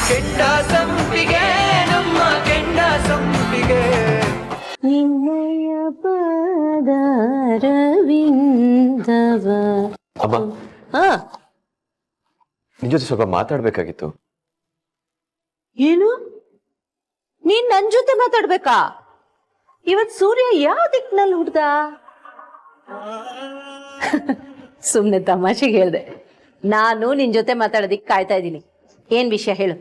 ಕೆಂಡ ಸಂಪಿಗೆ ನಮ್ಮ ಕೆಂಡ ಸಂಪಿಗೆ ನಿನ್ನಯ ಪಾದಾರವಿಂದವ. ಅಮ್ಮ ಹಾ ನಿನ್ ಜೊತೆ ಸ್ವಲ್ಪ ಮಾತಾಡ್ಬೇಕಾಗಿತ್ತು. ಏನು ನೀನ್ ನನ್ ಜೊತೆ ಮಾತಾಡ್ಬೇಕಾ? ಇವತ್ ಸೂರ್ಯ ಯಾವ ದಿಕ್ಕಿನಲ್ಲಿ ಹುಡ್ದ? ಸುಮ್ನೆ ತಮಾಷೆಗೆ ಹೇಳ್ದೆ. ನಾನು ನಿನ್ ಜೊತೆ ಮಾತಾಡೋದಿಕ್ ಕಾಯ್ತಾ ಇದ್ದೀನಿ. ಏನ್ ವಿಷಯ ಹೇಳು.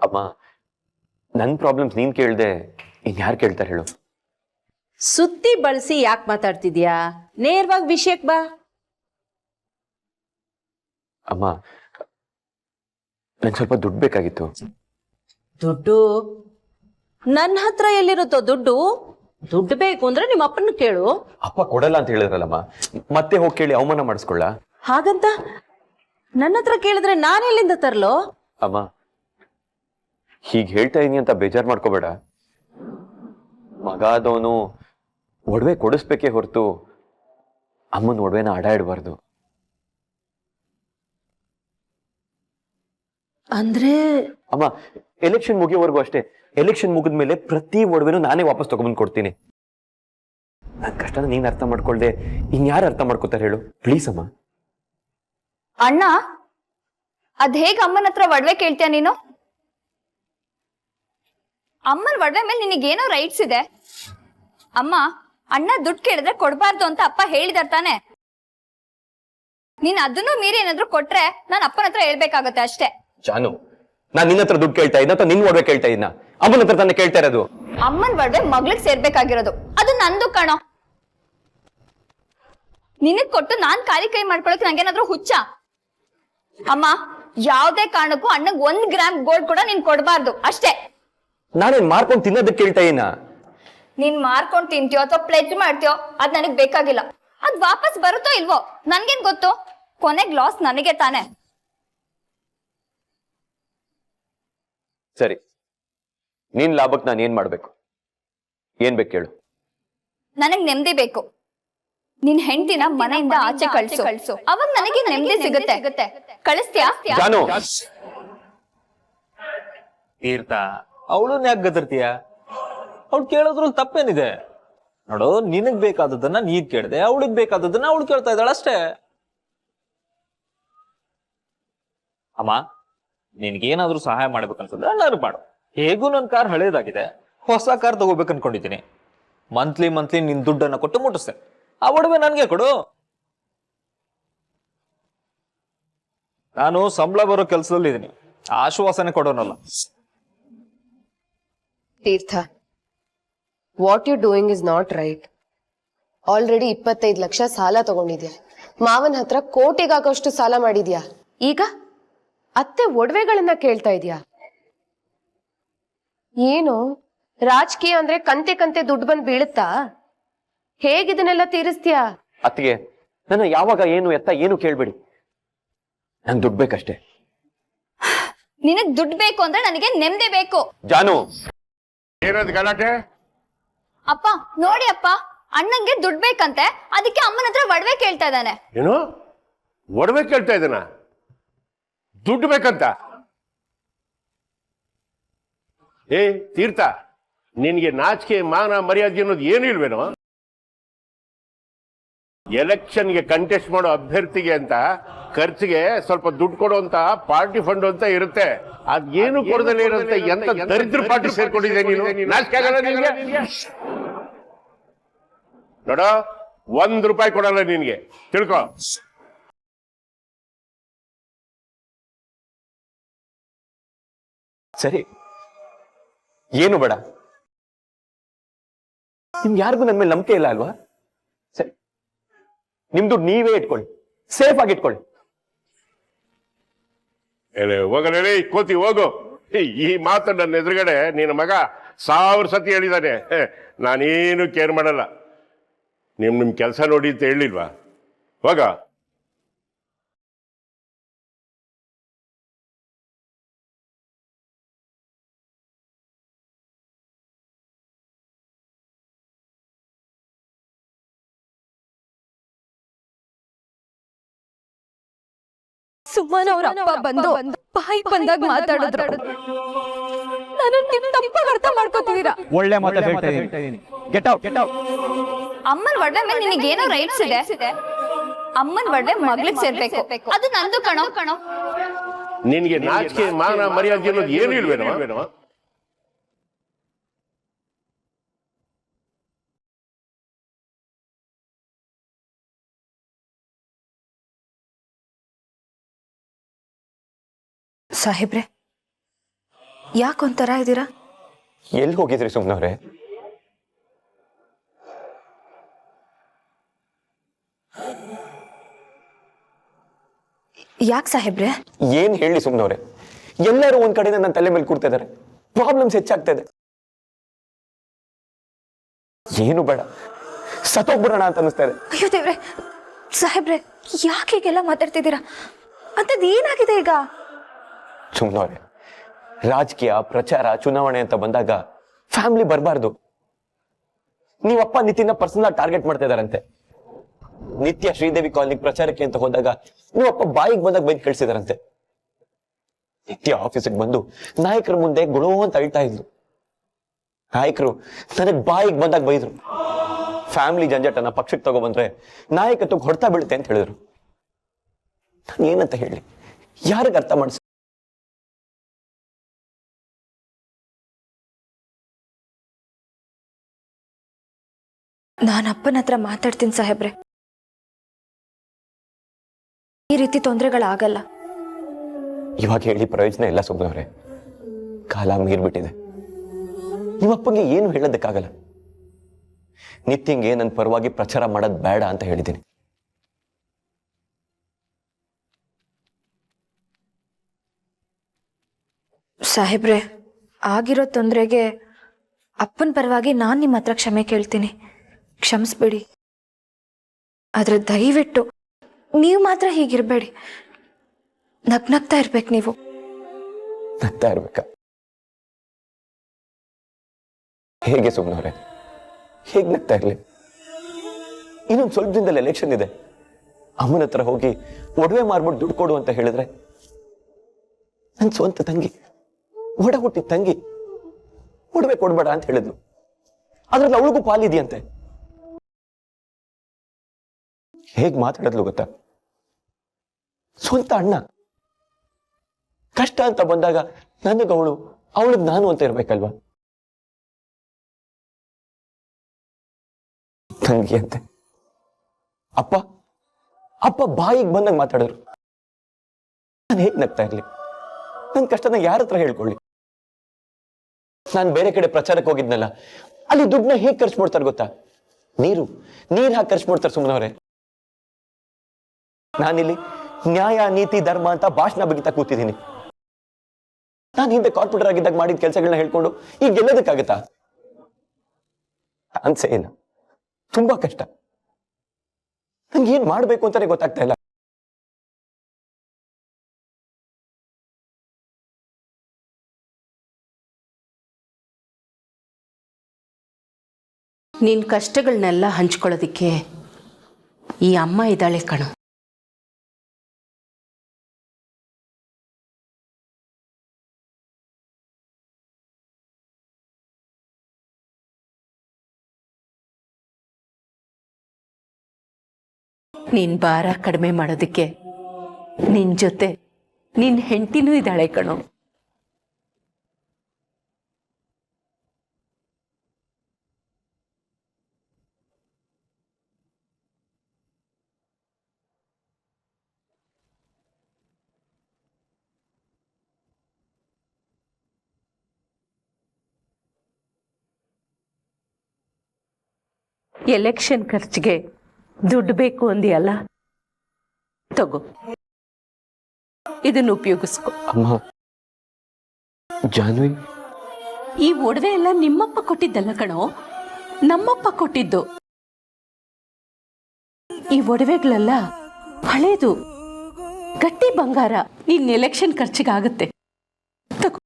ಅಮ್ಮ ನನ್ ಪ್ರಾಬ್ಲಮ್ಸ್ ನೀನ್ ಕೇಳ್ದೆ ಇನ್ಯಾರು ಕೇಳ್ತಾರೆ ಹೇಳು. ಸುತ್ತಿ ಬಳಸಿ ಯಾಕೆ ಮಾತಾಡ್ತಿದ್ಯಾ? ನೇರವಾಗಿ ವಿಷಯಕ್ ಬಾ. ಅಮ್ಮ ನಂಗೆ ಸ್ವಲ್ಪ ದುಡ್ಡು ಬೇಕಾಗಿತ್ತು. ದುಡ್ಡು ನನ್ನ ಹತ್ರ ಎಲ್ಲಿರುತ್ತೋ ದುಡ್ಡು? ದುಡ್ಡು ಬೇಕು ಅಂದ್ರೆ ನಿಮ್ಮ ಅಪ್ಪನ ಕೇಳು. ಅಪ್ಪ ಕೊಡಲ್ಲ ಅಂತ ಹೇಳಿದ್ರಲ್ಲಮ್ಮ, ಮತ್ತೆ ಹೋಗಿ ಕೇಳಿ ಅವಮಾನ ಮಾಡಿಸ್ಕೊಳ್ಳ? ಹಾಗಂತ ನನ್ನ ಹತ್ರ ಕೇಳಿದ್ರೆ ನಾನೆಲ್ಲಿಂದ ತರ್ಲೋ? ಅಮ್ಮ ಹೀಗ್ ಹೇಳ್ತಾ ಇದೀನಿ ಅಂತ ಬೇಜಾರ್ ಮಾಡ್ಕೋಬೇಡ. ಮಗ ಆದವನು ಒಡವೆ ಕೊಡಿಸ್ಬೇಕೇ ಹೊರತು ಅಮ್ಮನ ಒಡವೆನ ಅಡ ಇಡಬಾರ್ದು. ಅಂದ್ರೆ ಅಮ್ಮ ಎಲೆಕ್ಷನ್ ಮುಗಿಯೋವರೆಗೂ ಅಷ್ಟೇ. ಎಲೆಕ್ಷನ್ ಮುಗಿದ್ಮೇಲೆ ಪ್ರತಿ ಒಡವೆನೂ ನಾನೇ ವಾಪಸ್ ತಗೊಂಡ್ಬಂದು ಕೊಡ್ತೀನಿ. ನನ್ ಕಷ್ಟನ ನೀನ್ ಅರ್ಥ ಮಾಡ್ಕೊಳ್ದೆ ಇನ್ಯಾರು ಅರ್ಥ ಮಾಡ್ಕೋತಾರೆ ಹೇಳು? ಪ್ಲೀಸ್ ಅಮ್ಮ. ಅಣ್ಣ, ಅದ್ ಹೇಗ್ ಅಮ್ಮನ ಹತ್ರ ಒಡವೆ ಕೇಳ್ತೀಯ ನೀನು? ಅಮ್ಮನ ಒಡವೆ ಮೇಲೆ ನಿನಗೇನೋ ರೈಟ್ಸ್ ಇದೆ. ಅಮ್ಮ, ಅಣ್ಣ ದುಡ್ಡು ಕೇಳಿದ್ರೆ ಕೊಡ್ಬಾರ್ದು ಅಂತ ಅಪ್ಪ ಹೇಳಿದಾರ್ ತಾನೆ. ನೀನ್ ಅದನ್ನು ಮೀರಿ ಏನಾದ್ರು ಕೊಟ್ರೆ ನಾನು ಅಪ್ಪನ ಹತ್ರ ಹೇಳ್ಬೇಕಾಗತ್ತೆ ಅಷ್ಟೇ. ಜಾನು, ನಾನ್ ನಿನ್ನ ಹತ್ರ ದುಡ್ಡು ಕೇಳ್ತಾ ಇದ್ದ ಅಥವಾ ನಿನ್ ಒಡವೆ ಕೇಳ್ತಾ ಇದ್ನ? ಅಮ್ಮನ ಹತ್ರ ತಾನೇ ಕೇಳ್ತಾ ಇರೋದು. ಅಮ್ಮನ ಒಡವೆ ಮಗ್ಳಿಗೆ ಸೇರ್ಬೇಕಾಗಿರೋದು, ಅದು ನಂದು ಕಣೋ. ನಿನಗ್ ಕೊಟ್ಟು ನಾನ್ ಖಾಲಿ ಕೈ ಮಾಡ್ಕೊಳಕ್ ನಂಗೇನಾದ್ರೂ ಹುಚ್ಚ? ಅಮ್ಮ, ಯಾವ್ದೇ ಕಾರಣಕ್ಕೂ ಅಣ್ಣಗ್ 1 ಗ್ರಾಮ್ ಗೋಲ್ಡ್ ಕೂಡ ನೀನ್ ಕೊಡ್ಬಾರ್ದು ಅಷ್ಟೇ. ನಾನೇನ್ ಮಾರ್ಕೊಂಡು ತಿನ್ನೋದಕ್ಕೆ ಕೇಳ್ತಾ ಇನ್ನ? ನೀನ್ ಮಾರ್ಕೊಂಡ್ ತಿಂತೀಯೋ ಅಥವಾ ಪ್ಲೆಜ್ ಮಾಡ್ತೀಯೋ ಅದ್ ನನಗ್ ಬೇಕಾಗಿಲ್ಲ. ಅದ್ ವಾಪಸ್ ಬರುತ್ತೋ ಇಲ್ವೋ ನನ್ಗೇನ್ ಗೊತ್ತು? ಕೊನೆಗ್ ಲಾಸ್ ನನಗೆ ತಾನೆ. ಸರಿ, ನೀನ್ ಲಾಭಕ್ಕೆ ನಾನು ಏನ್ ಮಾಡ್ಬೇಕು? ಏನ್ ಬೇಕು ಹೇಳು? ನನಗ್ ನೆಮ್ಮದಿ ಬೇಕು. ನಿನ್ ಹೆಂಡತಿನ ಮನೆಯಿಂದ ಆಚೆ ಕಳ್ಸು. ಅವಾಗ ನನಗೆ ನೆಮ್ಮದಿ ಸಿಗುತ್ತೆ. ಕಳಿಸ್ತೀಯಾ? ಜಾನು, ತೀರ್ಥ, ಅವಳನ್ನ ಯಾಕೆ ಗದರ್ತೀಯ? ಅವಳು ಕೇಳೋದ್ರಲ್ಲಿ ತಪ್ಪೇನಿದೆ? ನೋಡು, ನಿನಗ್ ಬೇಕಾದದನ್ನ ನೀನ್ ಕೇಳ್ದೆ, ಅವಳಿಗೆ ಬೇಕಾದದನ್ನ ಅವಳು ಕೇಳ್ತಾ ಇದ್ದಾಳ ಅಷ್ಟೇ. ಅಮ್ಮ, ನಿನ್ಗೇನಾದ್ರೂ ಸಹಾಯ ಮಾಡ್ಬೇಕನ್ಸಿದ್ರೆ ನಾನು ಮಾಡು. ಹೇಗೂ ನನ್ ಕಾರ್ ಹಳೇದಾಗಿದೆ, ಹೊಸ ಕಾರ್ ತಗೋಬೇಕು ಅನ್ಕೊಂಡಿದ್ದೀನಿ. ಮಂತ್ಲಿ ನಿನ್ ದುಡ್ಡನ್ನ ಕೊಟ್ಟು ಮುಟ್ಟಿಸ್ತೇನೆ. ಆ ಒಡವೆ ನನ್ಗೆ ಕೊಡು. ನಾನು ಸಂಬಳ ಬರೋ ಕೆಲಸದಲ್ಲಿ ಇದೀನಿ, ಆಶ್ವಾಸನೆ ಕೊಡೋನಲ್ಲ. Teertha, what you doing is not right. Already 25 ಲಕ್ಷ ಸಾಲ ತಗೊಂಡಿದ್ಯಾ. ಮಾವನ ಹತ್ರ ಕೋಟಿಗಾಗೋಷ್ಟು ಸಾಲ ಮಾಡಿದ್ಯಾ. ಈಗ ಅತ್ತೆ ಒಡವೆಗಳನ್ನ ಕೇಳ್ತಾ ಇದೀಯಾ. ಏನು ರಾಜಕೀಯ ಅಂದ್ರೆ ಕಂತೆ ಕಂತೆ ದುಡ್ಡು ಬಂದ್ ಬೀಳುತ್ತಾ? ಹೇಗಿದನ್ನೆಲ್ಲ ತೀರಿಸ್ತೀಯಾ? ಅತ್ತಿಗೆ, ನನ್ನ ಯಾವಾಗ ಏನು ಎತ್ತ ಏನು ಕೇಳ್ಬೇಡಿ. ನಂಗೆ ದುಡ್ಡು ಬೇಕಷ್ಟೇ. ನಿನಗ್ ದುಡ್ಡು ಬೇಕು ಅಂದ್ರೆ ನನಗೆ ನೆಮ್ಮದಿ ಬೇಕು. ಜಾನು, ಏನದು ಗಲಾಟೆ? ಅಪ್ಪ ನೋಡಿ ಅಪ್ಪ, ಅಣ್ಣಂಗೆ ದುಡ್ಡು ಬೇಕಂತೆ, ಅದಕ್ಕೆ ಅಮ್ಮನ ಹತ್ರ ಒಡವೆ ಕೇಳ್ತಾ ಇದ್ದಾನೆ. ಏನು ಒಡವೆ ಕೇಳ್ತಾ ಇದ್ದಾನ? ದುಡ್ಡು ಬೇಕಂತ? ಏ ತೀರ್ಥ, ನಿನ್ಗೆ ನಾಚಿಕೆ ಮಾನ ಮರ್ಯಾದೆ ಅನ್ನೋದು ಏನು ಇಲ್ವೇನೋ? ಎಲೆಕ್ಷನ್ಗೆ ಕಂಟೆಸ್ಟ್ ಮಾಡೋ ಅಭ್ಯರ್ಥಿಗೆ ಅಂತ ಖರ್ಚಿಗೆ ಸ್ವಲ್ಪ ದುಡ್ಡು ಕೊಡುವಂತ ಪಾರ್ಟಿ ಫಂಡ್ ಅಂತ ಇರುತ್ತೆ. ಅದೇನು ಕೊಡದಲ್ಲೇ ಇರುತ್ತೆ. ಎಂತ ದರಿದ್ರ ಪಾರ್ಟಿ ಸೇರ್ಕೊಂಡಿದೆ ನೀನು? ನಾಚಿಕೆ ಆಗಲ್ಲ ನಿನ್ಗೆ? ನೋಡ, ₹1 ಕೊಡಲ್ಲ ನಿನ್ಗೆ, ತಿಳ್ಕೊ. ಸರಿ, ಏನು ಬೇಡ. ನಿಮ್ಗೆ ಯಾರಿಗೂ ನನ್ನ ಮೇಲೆ ನಂಬಿಕೆ ಇಲ್ಲ ಅಲ್ವಾ? ಸರಿ, ನಿಮ್ ದುಡ್ಡು ನೀವೇ ಇಟ್ಕೊಳ್ಳಿ, ಸೇಫ್ ಆಗಿ ಇಟ್ಕೊಳ್ಳಿ. ಹೋಗಲೇ ಕೋತಿ ಹೋಗು. ಈ ಮಾತು ನನ್ನ ಎದುರುಗಡೆ ನಿನ್ನ ಮಗ 1000 ಸತಿ ಹೇಳಿದಾನೆ. ನಾನೇನು ಕೇರ್ ಮಾಡಲ್ಲ. ನಿಮ್ ಕೆಲಸ ನೋಡಿ ಅಂತ ಹೇಳಿಲ್ವಾ? ಹೋಗ. ಸುಮ್ಮನೆ ಅವ್ರ ಅಪ್ಪ ಬಂದು ಬಾಯಿ ಬಂದಾಗ ಮಾತಾಡಿದ್ರು. ನಾನು ನಿಮ್ ತಪ್ಪಾಗಿ ಅರ್ಥ ಮಾಡ್ಕೋತಿದ್ದೀರಾ. ಒಳ್ಳೆ ಮಾತು ಹೇಳ್ತಾ ಇದೀನಿ. Get out. ಅಮ್ಮನ ಒಡವೆ ಮೇಲೆ ನಿನಗೇನೋ ರೈಟ್ಸ್ ಇದೆ. ಅಮ್ಮನ ಒಡವೆ ಮಗ್ಳಿಗೆ ಸೇರ್ಬೇಕು, ಅದು ನಂದು ಕಣೋ. ನಿನ್ಗೆ ನಾಚಿಕೆ ಮಾನ ಮರ್ಯಾದೆ ಅನ್ನೋದು ಏನು ಇಲ್ವೇನೋ? ಸಾಹೇಬ್ರೆ, ಯಾಕೊಂಥರ ಇದ್ದೀರಾ? ಎಲ್ಲಿ ಹೋಗಿದ್ರಿ ಸುಮ್ನವ್ರೆ? ಯಾಕೆ ಸಾಹೇಬ್ರೆ? ಏನ್ ಹೇಳಿ ಸುಮ್ನವ್ರೆ, ಎಲ್ಲರೂ ಒಂದ್ ಕಡೆಯಿಂದ ನನ್ನ ತಲೆ ಮೇಲೆ ಕೂರ್ತಾ ಇದಾರೆ. ಪ್ರಾಬ್ಲಮ್ಸ್ ಹೆಚ್ಚಾಗ್ತಾ ಇದೆ. ಏನು ಬೇಡ, ಸತ್ತೋಗ್ಬಿಡೋಣ ಅಂತ ಅನಿಸ್ತಾ ಇದೆ. ಅಯ್ಯೋ ದೇವ್ರೆ, ಸಾಹೇಬ್ರೆ ಯಾಕೆ ಹೀಗೆಲ್ಲ ಮಾತಾಡ್ತಿದ್ದೀರಾ? ಅಂತದ್ ಏನಾಗಿದೆ ಈಗ? ಸುಮ್ನವ್ರೆ, ರಾಜಕೀಯ ಪ್ರಚಾರ ಚುನಾವಣೆ ಅಂತ ಬಂದಾಗ ಫ್ಯಾಮಿಲಿ ಬರಬಾರ್ದು. ನೀವಪ್ಪ ನಿತಿನ ಪರ್ಸನಲ್ ಟಾರ್ಗೆಟ್ ಮಾಡ್ತಾ ಇದಾರಂತೆ. ನಿತ್ಯ ಶ್ರೀದೇವಿ ಕಾಲನಿಗೆ ಪ್ರಚಾರಕ್ಕೆ ಅಂತ ಹೋದಾಗ ನೀವಪ್ಪ ಬಾಯಿಗೆ ಬಂದಾಗ ಬೈದ್ ಕಳ್ಸಿದಾರಂತೆ. ನಿತ್ಯ ಆಫೀಸಿಗೆ ಬಂದು ನಾಯಕರ ಮುಂದೆ ಗುಣೋ ಅಂತ ಅಳ್ತಾ ಇದ್ಲು. ನಾಯಕರು ನನಗ್ ಬಾಯಿಗೆ ಬಂದಾಗ ಬೈದ್ರು. ಫ್ಯಾಮಿಲಿ ಜಂಜಟನ ಪಕ್ಷಕ್ಕೆ ತಗೊಬಂದ್ರೆ ನಾಯಕತ್ವಕ್ಕೆ ಹೊಡ್ತಾ ಬೀಳುತ್ತೆ ಅಂತ ಹೇಳಿದ್ರು. ನಾನು ಏನಂತ ಹೇಳಿ, ಯಾರಿಗ ಅರ್ಥ ಮಾಡಿಸ್? ನಾನು ಅಪ್ಪನ ಹತ್ರ ಮಾತಾಡ್ತೀನಿ ಸಾಹೇಬ್ರೆ. ಈ ರೀತಿ ತೊಂದರೆಗಳಾಗಲ್ಲ. ಇವಾಗ ಹೇಳಿ ಪ್ರಯೋಜನ ಇಲ್ಲ ಸುಬ್ನವ್ರೆ, ಕಾಲ ಮೀರ್ಬಿಟ್ಟಿದೆ. ನಿಮ್ಮಪ್ಪಂಗೆ ಏನು ಹೇಳೋದಕ್ಕಾಗಲ್ಲ. ನಿತ್ಯಂಗೆ ನನ್ನ ಪರವಾಗಿ ಪ್ರಚಾರ ಮಾಡೋದು ಬೇಡ ಅಂತ ಹೇಳಿದ್ದೀನಿ. ಸಾಹೇಬ್ರೆ, ಆಗಿರೋ ತೊಂದರೆಗೆ ಅಪ್ಪನ ಪರವಾಗಿ ನಾನು ನಿಮ್ಮ ಹತ್ರ ಕ್ಷಮೆ ಕೇಳ್ತೀನಿ. ಕ್ಷಮಿಸ್ಬೇಡಿ. ಆದ್ರೆ ದಯವಿಟ್ಟು ನೀವು ಮಾತ್ರ ಹೀಗಿರ್ಬೇಡಿ. ನಗ್ನಗ್ತಾ ಇರ್ಬೇಕು ನೀವು. ನಗ್ತಾ ಇರ್ಬೇಕಾ? ಹೇಗೆ ಸುಮ್ನವ್ರೆ, ಹೇಗ್ ನಗ್ತಾ ಇರ್ಲಿ? ಇನ್ನೊಂದು ಸ್ವಲ್ಪ ದಿನದಲ್ಲಿ ಎಲೆಕ್ಷನ್ ಇದೆ. ಅಮ್ಮನ ಹತ್ರ ಹೋಗಿ ಒಡವೆ ಮಾರ್ಬಿಟ್ಟು ದುಡ್ಡು ಕೊಡು ಅಂತ ಹೇಳಿದ್ರೆ, ನನ್ನ ಸ್ವಂತ ತಂಗಿ, ಒಡ ಹುಟ್ಟಿದ ತಂಗಿ ಒಡವೆ ಕೊಡ್ಬೇಡ ಅಂತ ಹೇಳಿದ್ಲು. ಅದ್ರಲ್ಲಿ ಅವಳಿಗೂ ಪಾಲಿದೆಯಂತೆ. ಹೇಗ್ ಮಾತಾಡಿದ್ಲು ಗೊತ್ತಾ? ಸ್ವಂತ ಅಣ್ಣ ಕಷ್ಟ ಅಂತ ಬಂದಾಗ ನನಗ ಅವಳು, ಅವಳಿಗೆ ನಾನು ಅಂತ ಇರ್ಬೇಕಲ್ವಾ? ತಂಗಿ ಅಂತೆ. ಅಪ್ಪ ಅಪ್ಪ ಬಾಯಿಗೆ ಬಂದಾಗ ಮಾತಾಡಿದ್ರು. ನಾನು ಹೇಗ್ ನಗ್ತಾ ಇರ್ಲಿ? ನನ್ನ ಕಷ್ಟನ ಯಾರ ಹತ್ರ ಹೇಳ್ಕೊಳ್ಳಿ? ನಾನು ಬೇರೆ ಕಡೆ ಪ್ರಚಾರಕ್ಕೆ ಹೋಗಿದ್ನಲ್ಲ, ಅಲ್ಲಿ ದುಡ್ಡನ್ನ ಹೇಗ್ ಖರ್ಚು ಮಾಡ್ತಾರೆ ಗೊತ್ತಾ? ನೀರು ಹಾಕಿ ಖರ್ಚು ಮಾಡ್ತಾರೆ ಸುಮ್ಮನವ್ರೆ. ನಾನಿಲ್ಲಿ ನ್ಯಾಯ ನೀತಿ ಧರ್ಮ ಅಂತ ಭಾಷಣ ಬಗಿತಾ ಕೂತಿದ್ದೀನಿ. ನಾನು ಹಿಂದೆ ಕಾರ್ಪೊರೇಟರ್ ಆಗಿದ್ದಾಗ ಮಾಡಿದ ಕೆಲಸಗಳನ್ನ ಹೇಳ್ಕೊಂಡು ಈಗ ಗೆಲ್ಲೋದಕ್ಕಾಗತ್ತಾ? ಅನ್ಸೇ ಇಲ್ಲ. ತುಂಬಾ ಕಷ್ಟ. ನಂಗೆ ಏನ್ ಮಾಡ್ಬೇಕು ಅಂತಾನೆ ಗೊತ್ತಾಗ್ತಾ ಇಲ್ಲ. ನಿನ್ನ ಕಷ್ಟಗಳನ್ನೆಲ್ಲ ಹಂಚ್ಕೊಳ್ಳೋದಿಕ್ಕೆ ಈ ಅಮ್ಮ ಇದ್ದಾಳೆ ಕಣೋ. ನಿನ್ ಭಾರ ಕಡಿಮೆ ಮಾಡೋದಕ್ಕೆ ನಿನ್ ಜೊತೆ ನಿನ್ ಹೆಂಡತಿನೂ ಇದ್ದಾಳೆ ಕಣೋ. ಎಲೆಕ್ಷನ್ ಖರ್ಚಿಗೆ ದುಡ್ಡು ಬೇಕು ಅಂದಿಯಲ್ಲ, ತಗೋ, ಇದನ್ನು ಉಪಯೋಗಿಸ್ಕೊ. ಅಮ್ಮ, ಜಾನ್ವಿ, ಈ ಒಡವೆ ಎಲ್ಲ ನಿಮ್ಮಪ್ಪ ಕೊಟ್ಟಿದ್ದಲ್ಲ ಕಣೋ, ನಮ್ಮಪ್ಪ ಕೊಟ್ಟಿದ್ದು. ಈ ಒಡವೆಗಳೆಲ್ಲ ಹಳೇದು, ಗಟ್ಟಿ ಬಂಗಾರ. ನಿನ್ನ ಎಲೆಕ್ಷನ್ ಖರ್ಚಿಗಾಗುತ್ತೆ, ತಗೋ.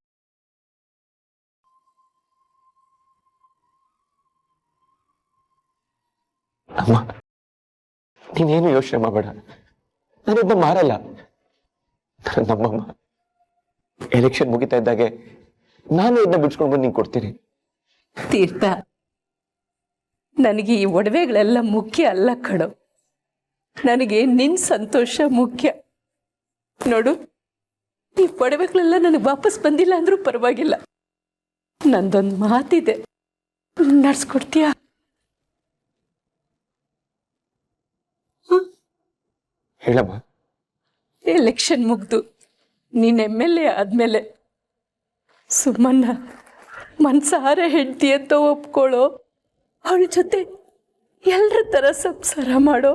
ಅಮ್ಮ, ನೀನೇನು ಯೋಚನೆ ಮಾಡಬೇಡ. ನಾನೊಬ್ಬ ಮಾರಲ್ಲ. ನಮ್ಮಮ್ಮ ಎಲೆಕ್ಷನ್ ಮುಗಿತಾ ಇದ್ದಾಗೆ ನಾನು ಇದನ್ನ ಬಿಡ್ಸ್ಕೊಂಡು ಬಂದು ನಿಂಗೆ ಕೊಡ್ತೀನಿ. ತೀರ್ಥ, ನನಗೆ ಈ ಒಡವೆಗಳೆಲ್ಲ ಮುಖ್ಯ ಅಲ್ಲ ಕಣೋ. ನನಗೆ ನಿನ್ ಸಂತೋಷ ಮುಖ್ಯ. ನೋಡು, ಈ ಒಡವೆಗಳೆಲ್ಲ ನನಗೆ ವಾಪಸ್ ಬಂದಿಲ್ಲ ಅಂದ್ರೂ ಪರವಾಗಿಲ್ಲ. ನಂದೊಂದು ಮಾತಿದೆ, ನಡ್ಸ್ಕೊಡ್ತೀಯಾ? ಹೇಳಮ್ಮ. ಎಲೆಕ್ಷನ್ ಮುಗ್ದು ನೀನ್ MLA ಆದ್ಮೇಲೆ ಸುಮ್ಮನ್ನ ಮನ್ಸಾರ ಹೆಂಡತಿ ಅಂತ ಒಪ್ಕೊಳ್ಳೋ, ಅವಳ ಜೊತೆ ಎಲ್ರ ತರ ಸಂಸಾರ ಮಾಡೋ.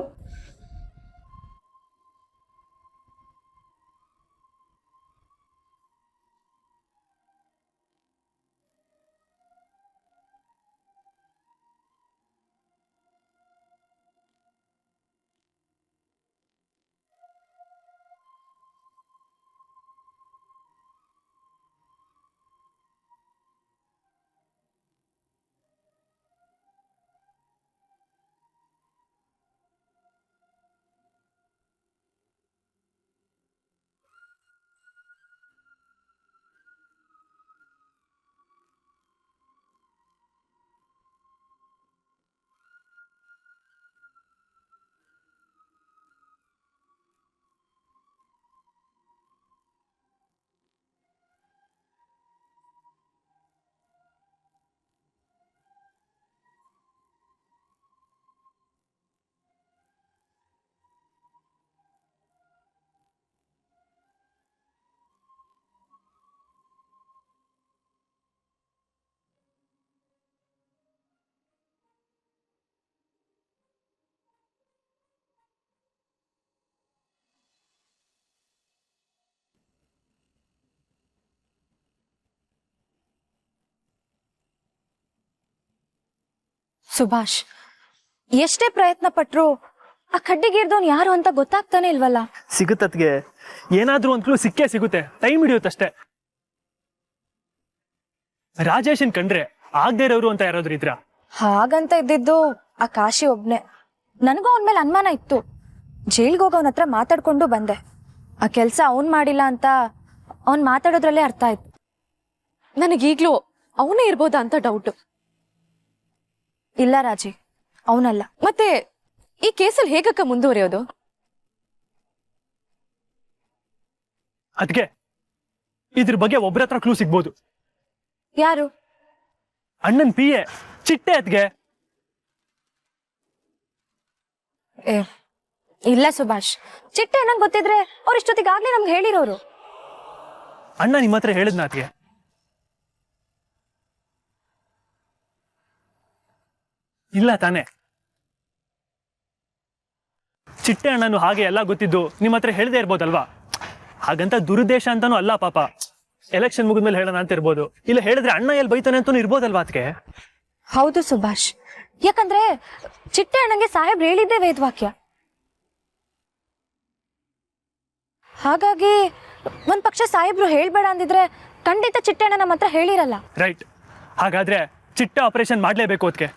ಸುಭಾಷ್, ಎಷ್ಟೇ ಪ್ರಯತ್ನ ಪಟ್ರು ಆ ಕಡ್ಡಿಗೇರ್ದವನ್ ಯಾರು ಅಂತ ಗೊತ್ತಾಗ್ತಾನೆ ಇಲ್ವಲ್ಲ. ಸಿಗುತ್ತತ್ಗೆ ಏನಾದ್ರೂ ಒಂದ್ ಕ್ಲೂ ಸಿಕ್ಕೇ ಸಿಗುತ್ತೆ, ಟೈಮ್ ಹಿಡಿಯುತ್ತಷ್ಟೇ. ರಾಜೇಶನ್ ಕಂಡ್ರೆ ಆಗದೆ ಇರೋರು ಅಂತ ಯಾರಾದ್ರೂ ಇದ್ರ? ಹಾಗಂತ ಇದ್ದಿದ್ದು ಆ ಕಾಶಿ ಒಬ್ನೇ. ನನಗೂ ಅವನ ಮೇಲೆ ಅನುಮಾನ ಇತ್ತು. ಜೈಲ್ಗೆ ಹೋಗೋವನ ಹತ್ರ ಮಾತಾಡ್ಕೊಂಡು ಬಂದೆ. ಆ ಕೆಲ್ಸ ಅವನ್ ಮಾಡಿಲ್ಲ ಅಂತ ಅವನ್ ಮಾತಾಡೋದ್ರಲ್ಲೇ ಅರ್ಥ ಆಯ್ತು. ನನಗೀಗ್ಲೂ ಅವನೇ ಇರ್ಬೋದಾ ಅಂತ ಡೌಟ್. ಇಲ್ಲ ರಾಜಿ, ಅವನಲ್ಲ. ಮತ್ತೆ ಈ ಕೇಸಲ್ಲಿ ಹೇಗಕ್ಕ ಮುಂದುವರಿಯೋದು? ಅದ್ಕೆ ಇದ್ರ ಬಗ್ಗೆ ಒಬ್ರ ಹತ್ರ ಕ್ಲೂ ಸಿಗ್ಬೋದು. ಯಾರು? ಅಣ್ಣನ್ PA ಚಿಟ್ಟೆ. ಅದ್ಗೆ ಇಲ್ಲ ಸುಭಾಷ್, ಚಿಟ್ಟೆ ನಂಗೆ ಗೊತ್ತಿದ್ರೆ ಅವ್ರು ಇಷ್ಟೊತ್ತಿಗಾಗ್ಲೇ ನಮ್ಗೆ ಹೇಳಿರೋರು. ಅಣ್ಣ ನಿಮ್ಮ ಹತ್ರ ಹೇಳಿದ್ನ ಅದ್ಗೆ? ಇಲ್ಲ ತಾನೆ? ಚಿಟ್ಟೆ ಅಣ್ಣನು ಹಾಗೆ ಎಲ್ಲ ಗೊತ್ತಿದ್ದು ನಿಮ್ಮ ಹತ್ರ ಹೇಳದೇ ಇರ್ಬೋದಲ್ವಾ? ಹಾಗಂತ ದುರುದ್ದೇಶ ಅಂತಾನು ಅಲ್ಲ ಪಾಪ. ಎಲೆಕ್ಷನ್ ಮುಗಿದ್ಮೇಲೆ ಹೇಳೋಣ ಅಂತ ಇರ್ಬೋದು, ಇಲ್ಲ ಹೇಳಿದ್ರೆ ಅಣ್ಣ ಎಲ್ಲಿ ಬೈತಾನೆ ಅಂತಾನು ಇರ್ಬೋದಲ್ವಾ ಅದಕ್ಕೆ? ಹೌದು ಸುಭಾಷ್, ಯಾಕಂದ್ರೆ ಚಿಟ್ಟೆ ಅಣ್ಣಂಗೆ ಸಾಹೇಬ್ರು ಹೇಳಿದ್ದೇ ವೇದವಾಕ್ಯ. ಹಾಗಾಗಿ ಒಂದ್ ಪಕ್ಷ ಸಾಹೇಬ್ರು ಹೇಳ್ಬೇಡ ಅಂದಿದ್ರೆ ಖಂಡಿತ ಚಿಟ್ಟೆ ಅಣ್ಣ ನಮ್ಮ ಹತ್ರ ಹೇಳಿರಲ್ಲ. ರೈಟ್. ಹಾಗಾದ್ರೆ ಚಿಟ್ಟೆ ಆಪರೇಷನ್ ಮಾಡ್ಲೇಬೇಕು ಅದಕ್ಕೆ.